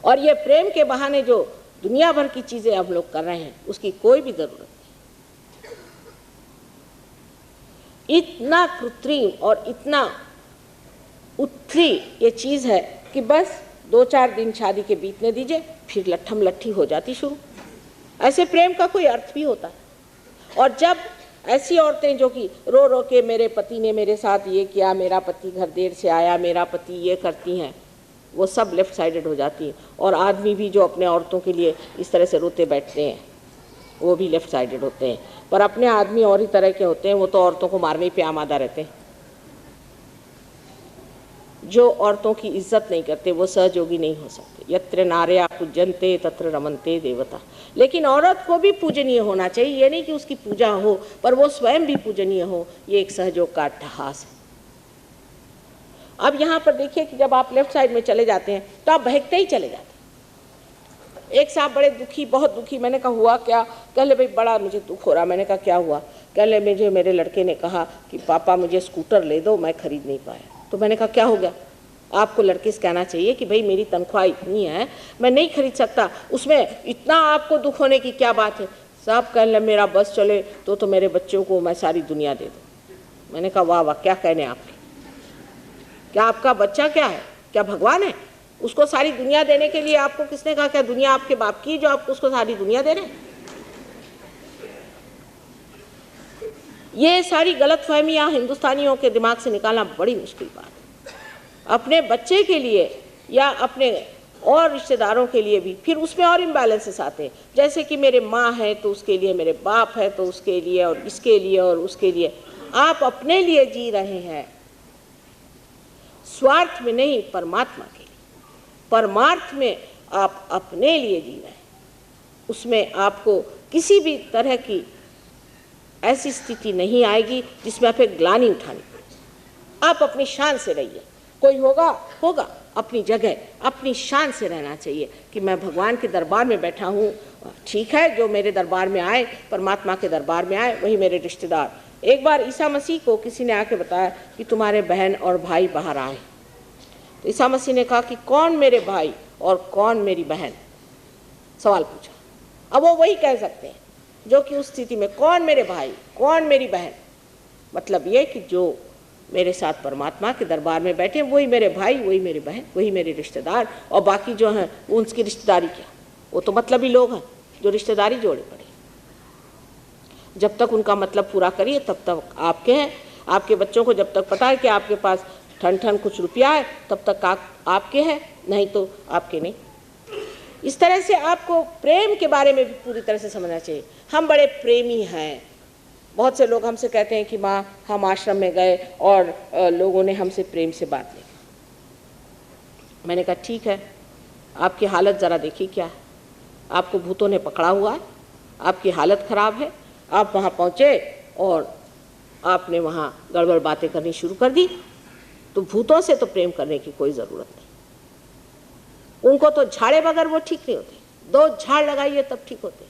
और ये प्रेम के बहाने जो दुनिया भर की चीजें हम लोग कर रहे हैं उसकी कोई भी जरूरत नहीं। इतना कृत्रिम और इतना उथली ये चीज है कि बस 2-4 दिन शादी के बीतने दीजिए, फिर लट्ठम लट्ठी हो जाती शुरू। ऐसे प्रेम का कोई अर्थ भी होता है। और जब ऐसी औरतें जो कि रो रो के मेरे पति ने मेरे साथ ये किया, मेरा पति घर देर से आया, मेरा पति ये करती हैं, वो सब लेफ्ट साइडेड हो जाती हैं। और आदमी भी जो अपने औरतों के लिए इस तरह से रोते बैठते हैं वो भी लेफ्ट साइडेड होते हैं। पर अपने आदमी और ही तरह के होते हैं, वो तो औरतों को मारने पे आमादा रहते हैं। जो औरतों की इज्जत नहीं करते वो सहयोगी नहीं हो सकते। यत्र नार्या पूज्यन्ते तत्र रमन्ते देवता। लेकिन औरत को भी पूजनीय होना चाहिए, ये नहीं कि उसकी पूजा हो पर वो स्वयं भी पूजनीय हो। ये एक सहयोग का अट्टहास है। अब यहाँ पर देखिए कि जब आप लेफ्ट साइड में चले जाते हैं तो आप बहकते ही चले जाते हैं। एक साहब बड़े दुखी, बहुत दुखी। मैंने कहा हुआ क्या? कहले भाई बड़ा मुझे दुख हो रहा। मैंने कहा क्या हुआ? कहले मुझे मेरे लड़के ने कहा कि पापा मुझे स्कूटर ले दो, मैं खरीद नहीं पाया। तो मैंने कहा क्या हो गया? आपको लड़के से कहना चाहिए कि भाई मेरी तनख्वाह इतनी है, मैं नहीं खरीद सकता, उसमें इतना आपको दुख होने की क्या बात है? साहब कहने मेरा बस चले तो मेरे बच्चों को मैं सारी दुनिया दे दूँ। मैंने कहा वाह वाह, क्या कहने आपके? क्या आपका बच्चा क्या है? क्या भगवान है? उसको सारी दुनिया देने के लिए आपको किसने कहा? क्या दुनिया आपके बाप की जो आप उसको सारी दुनिया दे रहे हैं? ये सारी गलतफहमियां हिंदुस्तानियों के दिमाग से निकालना बड़ी मुश्किल बात है। अपने बच्चे के लिए या अपने और रिश्तेदारों के लिए भी फिर उसमें और इम्बैलेंसेस आते हैं, जैसे कि मेरे माँ है तो उसके लिए, मेरे बाप है तो उसके लिए, और इसके लिए और उसके लिए। आप अपने लिए जी रहे हैं, स्वार्थ में नहीं, परमात्मा के लिए। परमार्थ में आप अपने लिए जी रहे हैं, उसमें आपको किसी भी तरह की ऐसी स्थिति नहीं आएगी जिसमें आप एक ग्लानि उठानी पड़े। आप अपनी शान से रहिए, कोई होगा होगा, अपनी जगह अपनी शान से रहना चाहिए कि मैं भगवान के दरबार में बैठा हूँ, ठीक है, जो मेरे दरबार में आए, परमात्मा के दरबार में आए, वही मेरे रिश्तेदार। एक बार ईसा मसीह को किसी ने आके बताया कि तुम्हारे बहन और भाई बाहर आए, तो ईसा मसीह ने कहा कि कौन मेरे भाई और कौन मेरी बहन, सवाल पूछा। अब वो वही कह सकते हैं जो कि उस स्थिति में कौन मेरे भाई कौन मेरी बहन, मतलब ये कि जो मेरे साथ परमात्मा के दरबार में बैठे वही मेरे भाई, वही मेरी बहन, वही मेरे रिश्तेदार, और बाकी जो हैं वो उनकी रिश्तेदारी क्या, वो तो मतलबी लोग हैं जो रिश्तेदारी जोड़े पड़े। जब तक उनका मतलब पूरा करिए तब तक आपके हैं। आपके बच्चों को जब तक पता है कि आपके पास ठन ठन कुछ रुपया है तब तक आपके हैं, नहीं तो आपके नहीं। इस तरह से आपको प्रेम के बारे में भी पूरी तरह से समझना चाहिए। हम बड़े प्रेमी हैं। बहुत से लोग हमसे कहते हैं कि माँ हम आश्रम में गए और लोगों ने हमसे प्रेम से बात नहीं की। मैंने कहा ठीक है, आपकी हालत ज़रा देखिए क्या है, आपको भूतों ने पकड़ा हुआ है, आपकी हालत ख़राब है, आप वहाँ पहुँचे और आपने वहाँ गड़बड़ बातें करनी शुरू कर दी। तो भूतों से तो प्रेम करने की कोई ज़रूरत नहीं, उनको तो झाड़े बगैर वो ठीक नहीं होते, 2 झाड़ लगाइए तब ठीक होते।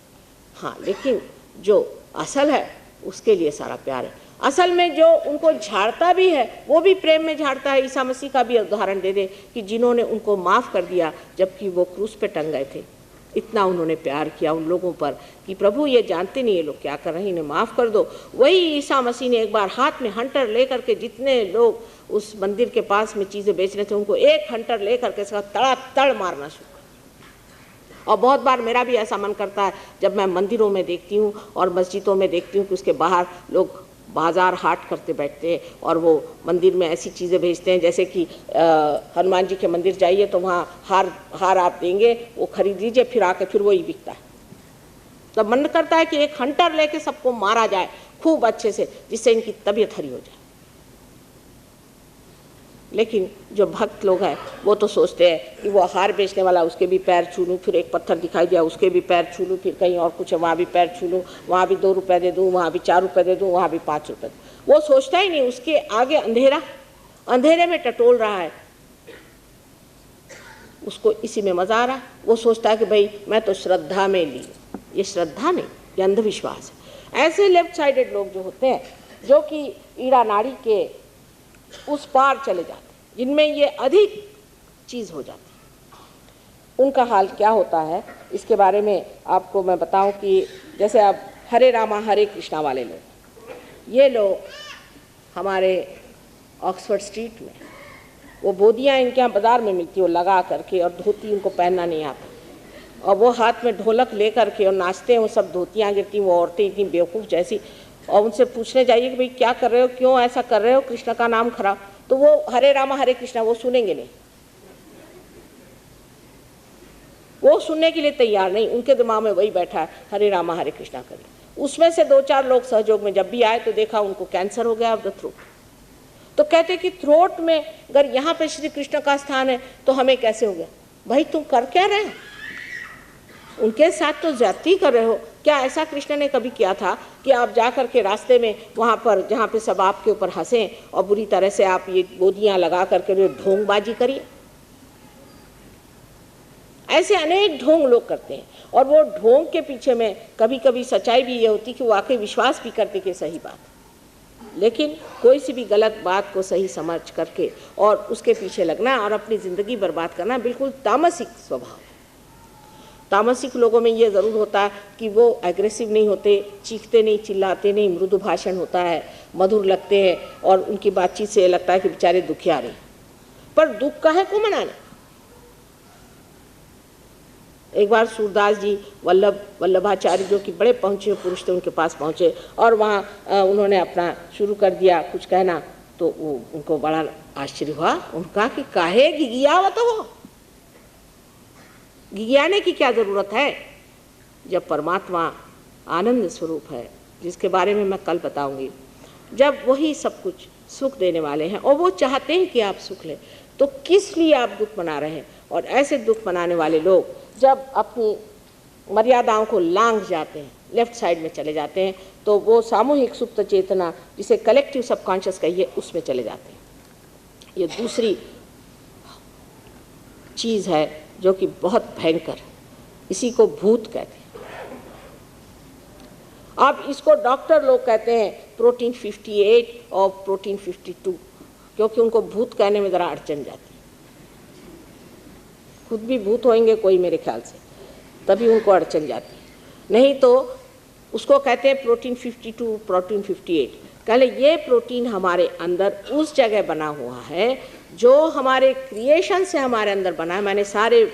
हाँ, लेकिन जो असल है उसके लिए सारा प्यार है। असल में जो उनको झाड़ता भी है वो भी प्रेम में झाड़ता है। ईसा मसीह का भी उदाहरण दे दे कि जिन्होंने उनको माफ़ कर दिया जबकि वो क्रूस पे टंग गए थे, इतना उन्होंने प्यार किया उन लोगों पर कि प्रभु ये जानते नहीं ये लोग क्या कर रहे हैं, इन्हें माफ़ कर दो। वही ईसा मसीह ने एक बार हाथ में हंटर लेकर के जितने लोग उस मंदिर के पास में चीज़ें बेच रहे थे उनको एक हंटर लेकर के तड़ातड़ मारना शुरू। और बहुत बार मेरा भी ऐसा मन करता है जब मैं मंदिरों में देखती हूँ और मस्जिदों में देखती हूँ कि उसके बाहर लोग बाजार हाट करते बैठते हैं और वो मंदिर में ऐसी चीज़ें भेजते हैं, जैसे कि हनुमान जी के मंदिर जाइए तो वहाँ हार आप देंगे, वो खरीद लीजिए, फिर आके फिर वही बिकता है। तब मन करता है कि एक हंटर लेके सबको मारा जाए खूब अच्छे से, जिससे इनकी तबीयत हरी हो जाए। लेकिन जो भक्त लोग हैं वो तो सोचते हैं कि वो हार बेचने वाला उसके भी पैर छू लूँ, फिर एक पत्थर दिखाई दिया उसके भी पैर छू लूँ, फिर कहीं और कुछ है वहाँ भी पैर छू लूँ, वहाँ भी 2 रुपये दे दूँ, वहाँ भी 4 रुपये दे दूँ, वहाँ भी 5 रुपये दूँ। वो सोचता ही नहीं, उसके आगे अंधेरा, अंधेरे में टटोल रहा है, उसको इसी में मज़ा आ रहा है। वो सोचता है कि भाई मैं तो श्रद्धा में ली। ये श्रद्धा नहीं, ये अंधविश्वास है। ऐसे लेफ्ट साइडेड लोग जो होते हैं जो कि ईड़ा नाड़ी के उस पार चले जाते हैं, जिनमें ये अधिक चीज़ हो जाती है, उनका हाल क्या होता है इसके बारे में आपको मैं बताऊं कि जैसे अब हरे रामा हरे कृष्णा वाले लोग, ये लोग हमारे ऑक्सफोर्ड स्ट्रीट में वो बोदियाँ इनके यहाँ बाज़ार में मिलती है, वो लगा करके, और धोती उनको पहनना नहीं आता, और वो हाथ में ढोलक ले करके और नाचते हैं, वो सब धोतियाँ गिरती, वो औरतें इतनी बेवकूफ़ जैसी, और उनसे पूछने जाइए कि भाई क्या कर रहे हो, क्यों ऐसा कर रहे हो, कृष्ण का नाम खराब, तो वो हरे रामा हरे कृष्णा वो सुनेंगे नहीं, वो सुनने के लिए तैयार नहीं। उनके दिमाग में वही बैठा है हरे रामा हरे कृष्णा करिए। उसमें से 2-4 लोग सहयोग में जब भी आए तो देखा उनको कैंसर हो गया ऑफ द थ्रोट। तो कहते कि थ्रोट में अगर यहाँ पे श्री कृष्ण का स्थान है तो हमें कैसे हो गया। भाई तुम कर क्या रहे हो, उनके साथ तो ज्यादती कर रहे हो। क्या ऐसा कृष्ण ने कभी किया था कि आप जा कर के रास्ते में वहाँ पर जहाँ पे सब आपके ऊपर हंसें और बुरी तरह से आप ये बोदियाँ लगा करके ढोंगबाजी करिए। ऐसे अनेक ढोंग लोग करते हैं, और वो ढोंग के पीछे में कभी कभी सच्चाई भी ये होती कि वो आके विश्वास भी करते कि सही बात, लेकिन कोई सी भी गलत बात को सही समझ करके और उसके पीछे लगना और अपनी ज़िंदगी बर्बाद करना बिल्कुल तामसिक स्वभाव। तामसिक लोगों में ये ज़रूर होता है कि वो एग्रेसिव नहीं होते, चीखते नहीं, चिल्लाते नहीं, मृदु भाषण होता है, मधुर लगते हैं, और उनकी बातचीत से लगता है कि बेचारे दुखिया रहे। पर दुख काहे को मनाना, एक बार सूरदास जी वल्लभाचार्य जो कि बड़े पहुँचे पुरुष थे उनके पास पहुँचे और वहाँ उन्होंने अपना शुरू कर दिया कुछ कहना, तो वो उनको बड़ा आश्चर्य हुआ। उनका कि काहे गिगियावत हो, गिगियाने की क्या ज़रूरत है, जब परमात्मा आनंद स्वरूप है जिसके बारे में मैं कल बताऊंगी, जब वही सब कुछ सुख देने वाले हैं और वो चाहते हैं कि आप सुख लें, तो किस लिए आप दुख मना रहे हैं। और ऐसे दुख मनाने वाले लोग जब अपनी मर्यादाओं को लांघ जाते हैं, लेफ्ट साइड में चले जाते हैं, तो वो सामूहिक सुप्त चेतना जिसे कलेक्टिव सबकॉन्शियस कहिए उसमें चले जाते हैं। ये दूसरी चीज़ है जो कि बहुत भयंकर, इसी को भूत कहते हैं। अब इसको डॉक्टर लोग कहते हैं प्रोटीन 58 और प्रोटीन 52, क्योंकि उनको भूत कहने में ज़रा अड़चन जाती है। खुद भी भूत होंगे कोई मेरे ख्याल से, तभी उनको अड़चन जाती है, नहीं तो उसको कहते हैं प्रोटीन 52 प्रोटीन 58। कहले ये प्रोटीन हमारे अंदर उस जगह बना हुआ है जो हमारे क्रिएशन से हमारे अंदर बना है, मैंने सारे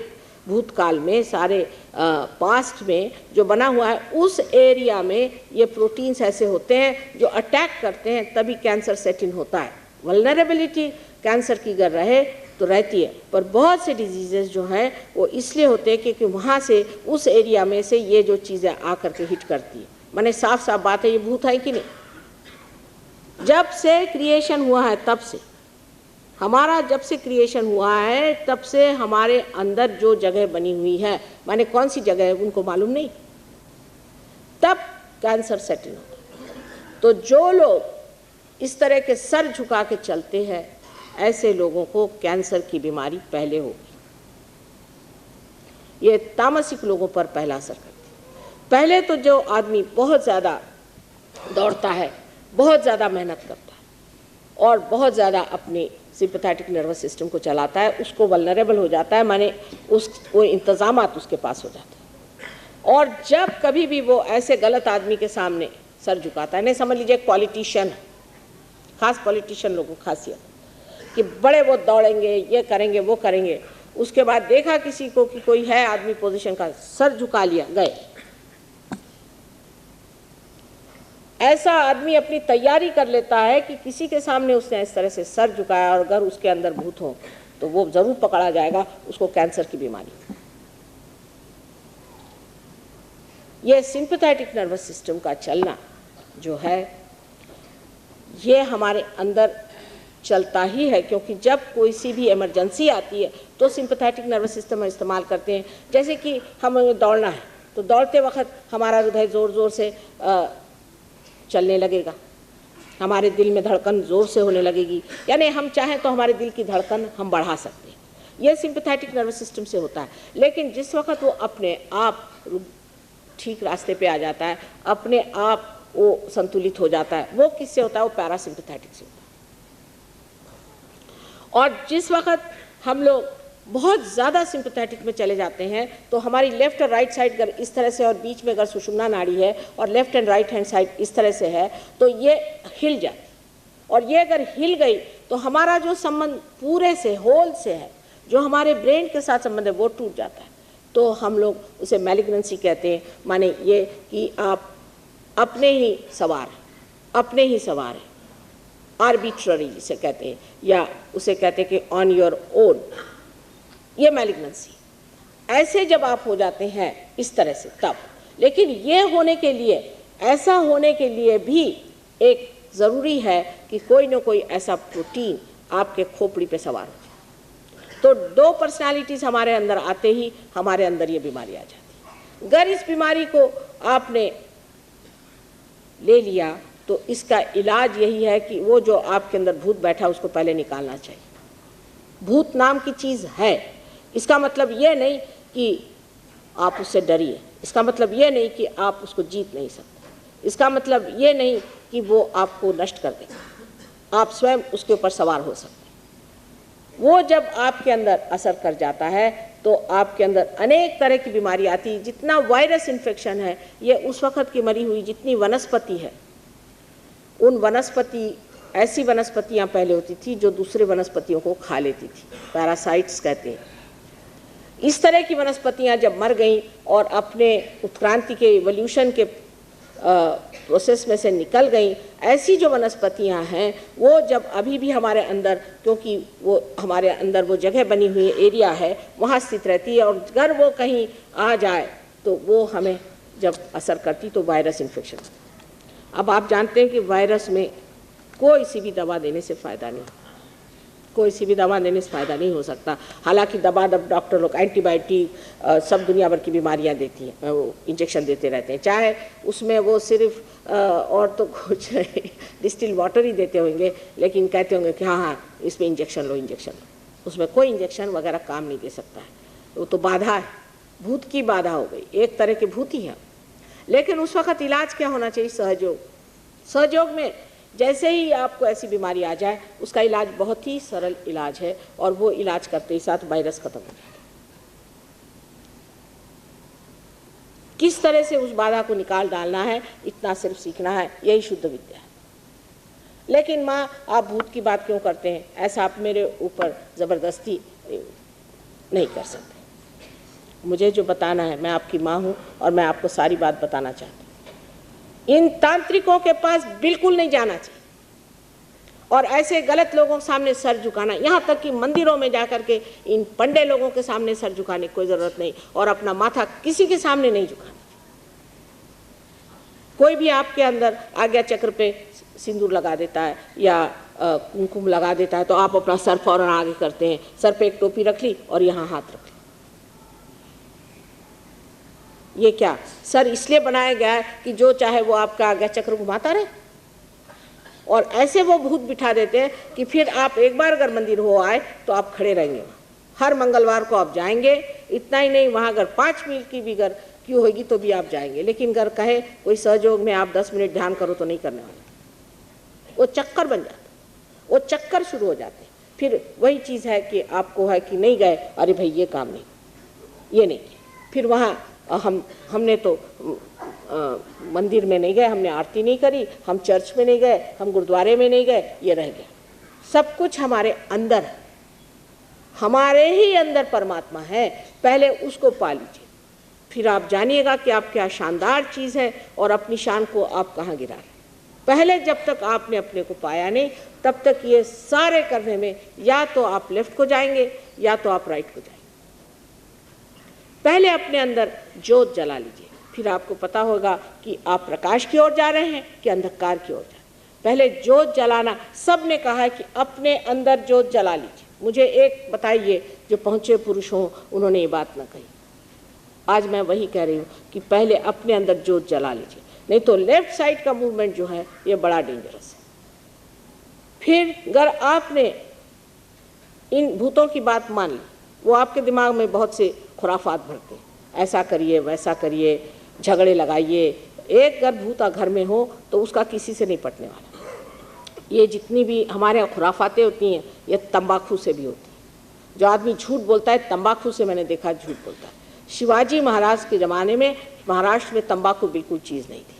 भूतकाल में सारे पास्ट में जो बना हुआ है उस एरिया में ये प्रोटीन्स ऐसे होते हैं जो अटैक करते हैं, तभी कैंसर सेट इन होता है। वल्नरेबिलिटी कैंसर की अगर रहे तो रहती है, पर बहुत से डिजीजेस जो हैं वो इसलिए होते हैं क्योंकि वहाँ से उस एरिया में से ये जो चीज़ें आकर के हिट करती है। माने साफ साफ बात है, ये भूत है कि नहीं। जब से क्रिएशन हुआ है तब से हमारा, जब से क्रिएशन हुआ है तब से हमारे अंदर जो जगह बनी हुई है, माने कौन सी जगह है उनको मालूम नहीं, तब कैंसर सेट इन होता है। तो जो लोग इस तरह के सर झुका के चलते हैं ऐसे लोगों को कैंसर की बीमारी पहले होगी। ये तामसिक लोगों पर पहला असर करती है। पहले तो जो आदमी बहुत ज़्यादा दौड़ता है, बहुत ज़्यादा मेहनत करता है और बहुत ज़्यादा अपने सिंपैथेटिक नर्वस सिस्टम को चलाता है, उसको वल्नरेबल हो जाता है, माने वो इंतज़ामात उसके पास हो जाते हैं। और जब कभी भी वो ऐसे गलत आदमी के सामने सर झुकाता है, नहीं समझ लीजिए एक पॉलिटिशियन है, खास पॉलिटिशियन लोगों की खासियत कि बड़े वो दौड़ेंगे, ये करेंगे वो करेंगे, उसके बाद देखा किसी को कि कोई है आदमी पोजीशन का, सर झुका लिया, गए। ऐसा आदमी अपनी तैयारी कर लेता है कि किसी के सामने उसने इस तरह से सर झुकाया और अगर उसके अंदर भूत हो तो वो जरूर पकड़ा जाएगा, उसको कैंसर की बीमारी। ये सिंपैथेटिक नर्वस सिस्टम का चलना जो है ये हमारे अंदर चलता ही है, क्योंकि जब कोई सी भी इमरजेंसी आती है तो सिंपैथेटिक नर्वस सिस्टम हम इस्तेमाल करते हैं। जैसे कि हमें दौड़ना है तो दौड़ते वक्त हमारा हृदय ज़ोर ज़ोर से चलने लगेगा, हमारे दिल में धड़कन ज़ोर से होने लगेगी, यानी हम चाहें तो हमारे दिल की धड़कन हम बढ़ा सकते हैं। यह सिंपैथेटिक नर्वस सिस्टम से होता है। लेकिन जिस वक्त वो अपने आप ठीक रास्ते पे आ जाता है, अपने आप वो संतुलित हो जाता है, वो किससे होता है? वो पैरासिम्पैथेटिक से होता है। और जिस वक्त हम लोग बहुत ज़्यादा सिंपैथेटिक में चले जाते हैं तो हमारी लेफ्ट और राइट साइड अगर इस तरह से और बीच में अगर सुषुम्ना नाड़ी है और left and right hand side इस तरह से है तो ये हिल जाती, और ये अगर हिल गई तो हमारा जो संबंध पूरे से होल से है, जो हमारे ब्रेन के साथ संबंध है, वो टूट जाता है। तो हम लोग उसे मैलिग्नेंसी कहते हैं। माने ये कि आप अपने ही सवार हैं, आर्बिट्ररी जिसे कहते हैं, या उसे कहते हैं कि ऑन योर ओन, ये मैलिग्नेंसी। ऐसे जब आप हो जाते हैं इस तरह से तब, लेकिन ये होने के लिए, ऐसा होने के लिए भी एक ज़रूरी है कि कोई ना कोई ऐसा प्रोटीन आपके खोपड़ी पे सवार हो जाए। तो दो पर्सनालिटीज़ हमारे अंदर आते ही हमारे अंदर ये बीमारी आ जाती है। अगर इस बीमारी को आपने ले लिया तो इसका इलाज यही है कि वो जो आपके अंदर भूत बैठा उसको पहले निकालना चाहिए। भूत नाम की चीज़ है, इसका मतलब ये नहीं कि आप उससे डरिए, इसका मतलब ये नहीं कि आप उसको जीत नहीं सकते, इसका मतलब ये नहीं कि वो आपको नष्ट कर देगा, आप स्वयं उसके ऊपर सवार हो सकते हैं। वो जब आपके अंदर असर कर जाता है तो आपके अंदर अनेक तरह की बीमारी आती है। जितना वायरस इन्फेक्शन है ये उस वक्त की मरी हुई जितनी वनस्पति है, उन वनस्पति, ऐसी वनस्पतियाँ पहले होती थी जो दूसरे वनस्पतियों को खा लेती थी, पैरासाइट्स कहते हैं। इस तरह की वनस्पतियां जब मर गईं और अपने उत्क्रांति के इवोल्यूशन के प्रोसेस में से निकल गई, ऐसी जो वनस्पतियां हैं वो जब अभी भी हमारे अंदर, क्योंकि वो हमारे अंदर वो जगह बनी हुई एरिया है, वहाँ स्थित रहती है, और अगर वो कहीं आ जाए तो वो हमें जब असर करती तो वायरस इन्फेक्शन। अब आप जानते हैं कि वायरस में कोई सी भी दवा देने से फ़ायदा नहीं, कोई सी भी दवा देने से फ़ायदा नहीं हो सकता। हालांकि दवा डॉक्टर लोग एंटीबायोटिक सब दुनिया भर की बीमारियां देती हैं, वो इंजेक्शन देते रहते हैं, चाहे उसमें वो सिर्फ और तो कुछ डिस्टिल वाटर ही देते होंगे, लेकिन कहते होंगे कि हाँ हाँ इसमें इंजेक्शन लो, इंजेक्शन लो। उसमें कोई इंजेक्शन वगैरह काम नहीं दे सकता है, वो तो बाधा है, भूत की बाधा हो गई, एक तरह की भूत ही है। लेकिन उस वक़्त इलाज क्या होना चाहिए? सहयोग। सहयोग में जैसे ही आपको ऐसी बीमारी आ जाए उसका इलाज बहुत ही सरल इलाज है, और वो इलाज करते ही साथ वायरस खत्म हो जाता है। किस तरह से उस बाधा को निकाल डालना है, इतना सिर्फ सीखना है, यही शुद्ध विद्या है। लेकिन माँ आप भूत की बात क्यों करते हैं? ऐसा आप मेरे ऊपर ज़बरदस्ती नहीं कर सकते। मुझे जो बताना है, मैं आपकी माँ हूँ और मैं आपको सारी बात बताना चाहती हूँ। इन तांत्रिकों के पास बिल्कुल नहीं जाना चाहिए, और ऐसे गलत लोगों के सामने सर झुकाना, यहाँ तक कि मंदिरों में जाकर के इन पंडे लोगों के सामने सर झुकाने की कोई ज़रूरत नहीं, और अपना माथा किसी के सामने नहीं झुकाना। कोई भी आपके अंदर आज्ञा चक्र पे सिंदूर लगा देता है या कुमकुम लगा देता है तो आप अपना सर फौरन आगे करते हैं, सर पे एक टोपी रख ली और यहाँ हाथ रख ली। ये क्या? सर इसलिए बनाया गया है कि जो चाहे वो आपका आज्ञा चक्र घुमाता रहे, और ऐसे वो भूत बिठा देते हैं कि फिर आप एक बार अगर मंदिर हो आए तो आप खड़े रहेंगे। हर मंगलवार को आप जाएंगे, इतना ही नहीं, वहाँ अगर 5 मील की भी अगर क्यों होगी तो भी आप जाएंगे। लेकिन अगर कहे कोई सहयोग में आप 10 मिनट ध्यान करो तो नहीं करने वाले, वो चक्कर बन जाता, वो चक्कर शुरू हो जाते। फिर वही चीज़ है कि आपको है कि नहीं गए, अरे भाई ये काम नहीं, ये नहीं किया, फिर वहाँ हमने तो मंदिर में नहीं गए, हमने आरती नहीं करी, हम चर्च में नहीं गए, हम गुरुद्वारे में नहीं गए, ये रह गया। सब कुछ हमारे अंदर है, हमारे ही अंदर परमात्मा है, पहले उसको पा लीजिए, फिर आप जानिएगा कि आप क्या शानदार चीज़ है और अपनी शान को आप कहाँ गिरा रहे। पहले जब तक आपने अपने को पाया नहीं तब तक ये सारे करने में या तो आप लेफ्ट को जाएंगे या तो आप राइट को जाएंगे। पहले अपने अंदर जोत जला लीजिए, फिर आपको पता होगा कि आप प्रकाश की ओर जा रहे हैं कि अंधकार की ओर जा रहे हैं। पहले जोत जलाना, सब ने कहा है कि अपने अंदर जोत जला लीजिए। मुझे एक बताइए जो पहुँचे पुरुष हों उन्होंने ये बात ना कही। आज मैं वही कह रही हूँ कि पहले अपने अंदर जोत जला लीजिए, नहीं तो लेफ्ट साइड का मूवमेंट जो है ये बड़ा डेंजरस है। फिर अगर आपने इन भूतों की बात मान ली, वो आपके दिमाग में बहुत से खुराफात भरते हैं, ऐसा करिए वैसा करिए, झगड़े लगाइए। एक अगर भूत घर में हो तो उसका किसी से नहीं पटने वाला। ये जितनी भी हमारे यहाँ खुराफातें होती हैं ये तंबाकू से भी होती हैं। जो आदमी झूठ बोलता है तंबाकू से, मैंने देखा झूठ बोलता है। शिवाजी महाराज के ज़माने में महाराष्ट्र में तंबाकू बिल्कुल चीज़ नहीं थी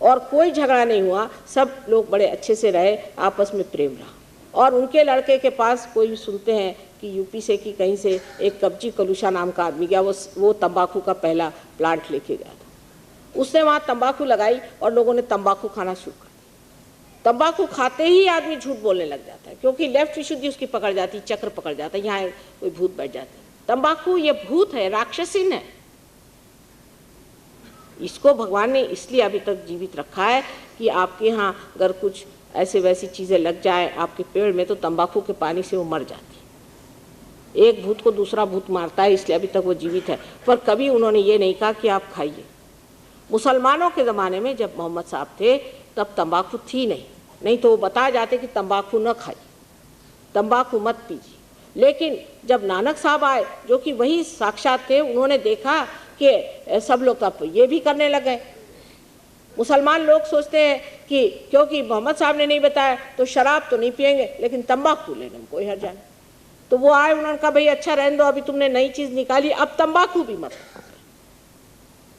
और कोई झगड़ा नहीं हुआ, सब लोग बड़े अच्छे से रहे, आपस में प्रेम रहा। और उनके लड़के के पास कोई भी सुनते हैं कि यूपी से कि कहीं से एक कब्जी कलूशा नाम का आदमी गया, वो तंबाकू का पहला प्लांट लेके गया था। उसने वहाँ तंबाकू लगाई और लोगों ने तंबाकू खाना शुरू कर दिया। तंबाकू खाते ही आदमी झूठ बोलने लग जाता है, क्योंकि लेफ्ट विशुद्धि उसकी पकड़ जाती, चक्र पकड़ जाता है, यहाँ कोई भूत बैठ जाता है। तंबाकू ये भूत है, राक्षसीन है। इसको भगवान ने इसलिए अभी तक जीवित रखा है कि आपके यहाँ अगर कुछ ऐसे वैसी चीज़ें लग जाए आपके पेड़ में तो तंबाकू के पानी से वो मर जाती है। एक भूत को दूसरा भूत मारता है, इसलिए अभी तक वो जीवित है। पर कभी उन्होंने ये नहीं कहा कि आप खाइए। मुसलमानों के ज़माने में जब मोहम्मद साहब थे तब तंबाकू थी नहीं तो वो बता जाते कि तंबाकू न खाइए, तंबाकू मत पीजिए। लेकिन जब नानक साहब आए जो कि वही साक्षात थे, उन्होंने देखा कि सब लोग अब ये भी करने लगे। मुसलमान लोग सोचते हैं कि क्योंकि मोहम्मद साहब ने नहीं बताया तो शराब तो नहीं पिएंगे, लेकिन तंबाकू लेने में कोई हर्ज नहीं। तो वो आए, उन्होंने कहा भाई अच्छा रहने दो, अभी तुमने नई चीज़ निकाली, अब तंबाकू भी मत।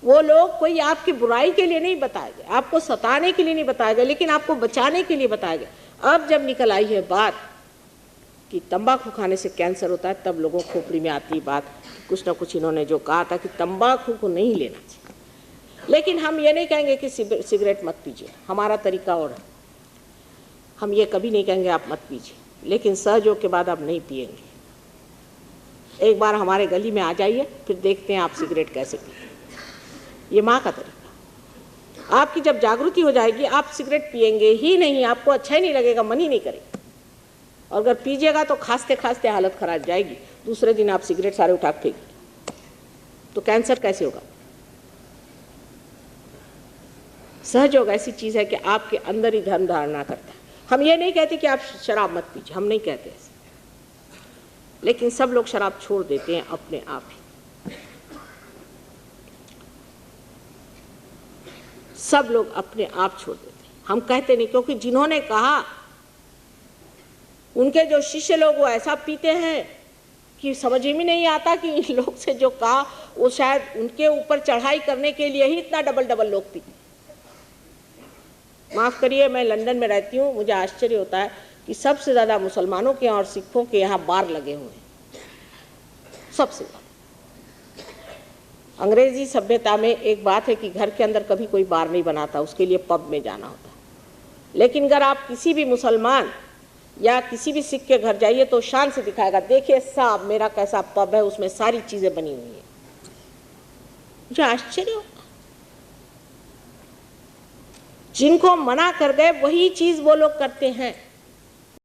वो लोग कोई आपकी बुराई के लिए नहीं बताए गए, आपको सताने के लिए नहीं बताया गया, लेकिन आपको बचाने के लिए बताया गया। अब जब निकल आई है बात कि तंबाकू खाने से कैंसर होता है, तब लोगों खोपड़ी में आती बात कुछ ना कुछ इन्होंने जो कहा था कि तंबाकू को नहीं लेना चाहिए, लेकिन हम ये नहीं कहेंगे कि सिगरेट मत पीजिए, हमारा तरीका और है। हम ये कभी नहीं कहेंगे आप मत पीजिए, लेकिन सहयोग के बाद आप नहीं पिएंगे। एक बार हमारे गली में आ जाइए, फिर देखते हैं आप सिगरेट कैसे पीते। ये माँ का तरीका। आपकी जब जागृति हो जाएगी, आप सिगरेट पिएंगे ही नहीं, आपको अच्छा ही नहीं लगेगा, मन ही नहीं करेगा। और अगर पीजिएगा तो खांसते खांसते हालत खराब जाएगी, दूसरे दिन आप सिगरेट सारे उठा के फेंक, तो कैंसर कैसे होगा। सहयोग ऐसी चीज है कि आपके अंदर ही धर्म धारणा करता है। हम ये नहीं कहते कि आप शराब मत पीजिए, हम नहीं कहते ऐसे, लेकिन सब लोग शराब छोड़ देते हैं अपने आप ही। सब लोग अपने आप छोड़ देते हैं, हम कहते नहीं, क्योंकि जिन्होंने कहा उनके जो शिष्य लोग वो ऐसा पीते हैं कि समझ में नहीं आता कि इन लोग से जो कहा वो शायद उनके ऊपर चढ़ाई करने के लिए ही इतना डबल लोग पीते। माफ़ करिए, मैं लंदन में रहती हूँ, मुझे आश्चर्य होता है कि सबसे ज़्यादा मुसलमानों के और सिखों के यहाँ बार लगे हुए हैं, सबसे ज़्यादा। अंग्रेजी सभ्यता में एक बात है कि घर के अंदर कभी कोई बार नहीं बनाता, उसके लिए पब में जाना होता है। लेकिन अगर आप किसी भी मुसलमान या किसी भी सिख के घर जाइए तो शान से दिखाएगा, देखिए साहब मेरा कैसा पब है, उसमें सारी चीज़ें बनी हुई हैं। मुझे आश्चर्य होता, जिनको मना कर गए वही चीज़ वो लोग करते हैं।